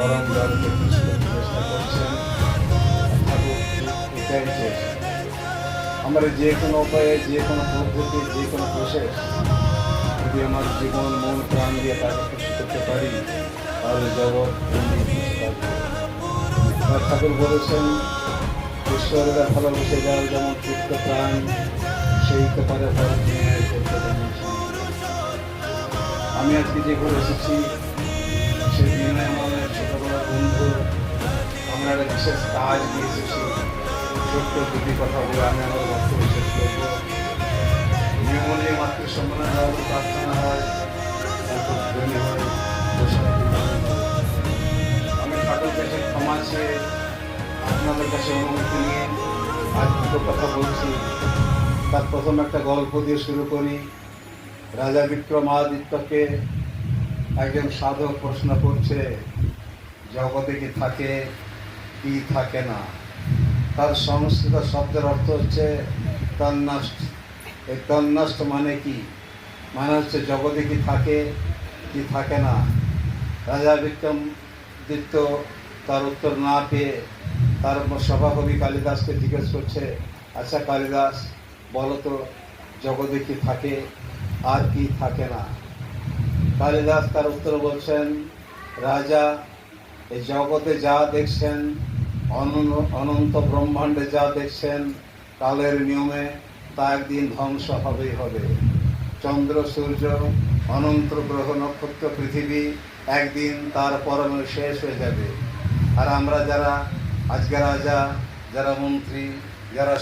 পরম দয়ালুকে খুশি করতে চেষ্টা করছেন। ঠাকুর এটাই চেয়েছেন, আমরা যে কোনো উপায়ে, যে কোনো পদ্ধতি, যে কোনো প্রসেস যদি আমার জীবন মন প্রাণ দিয়ে তাকে খুশি করতে পারি, তাহলে জগৎ এমনি খুশি থাকবে। ঠাকুর বলেছেন, ঈশ্বরেরা ভালোবেসে যার যেমন তৃপ্ত প্রাণ, সেই তো পারে ভারত দুনিয়ায় করতে তেমন শান্তি। আমি আজকে যে ঘরে এসেছি, সেই দিনে আমাদের ছোটবেলার বন্ধু, আমরা একটা বিশেষ কাজ নিয়ে এসেছি। ছোট্ট দুটি কথা বলে আমি আমার বক্তব্য শেষ করব। নিয়ম অনুযায়ী মাতৃসম্মানের দেওয়ার প্রার্থনা হয়, তারপর ধনী হয়, আমি ঠাকুর কাছে ক্ষমা চেয়ে আপনাদের কাছে অনুমতি নিয়ে আজ দুটো কথা বলছি। তার প্রথম একটা গল্প দিয়ে শুরু করি। রাজা বিক্রমাদিত্যকে একজন সাধক প্রশ্ন করছে, জগতে কি থাকে, কি থাকে না। তার সংস্কৃত শব্দের অর্থ হচ্ছে তন্নষ্ট। এই তন্নষ্ট মানে কি? মানে হচ্ছে জগতে কি থাকে, কি থাকে না। রাজা বিক্রমাদিত্য তার উত্তর না পেয়ে তার সভাকবি কালিদাসকে জিজ্ঞেস করছে, আচ্ছা কালিদাস, বলো তো জগতে কি থাকে আর কি থাকে না। কালিদাস তার উত্তর বলছেন, রাজা, এই জগতে যা দেখছেন, অনন্ত ব্রহ্মাণ্ডে যা দেখছেন, কালের নিয়মে তা একদিন ধ্বংস হবেই হবে। চন্দ্র, সূর্য, অনন্ত গ্রহ, নক্ষত্র, পৃথিবী একদিন তার পরমে শেষ হয়ে যাবে। আর আমরা যারা আজকে রাজা, যারা মন্ত্রী, যারা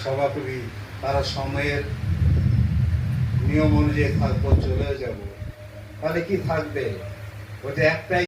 সভাকবি, তারা সময়ের নিয়ম অনুযায়ী থাকবো, চলে যাব। তাহলে কি থাকবে? ওটা একটাই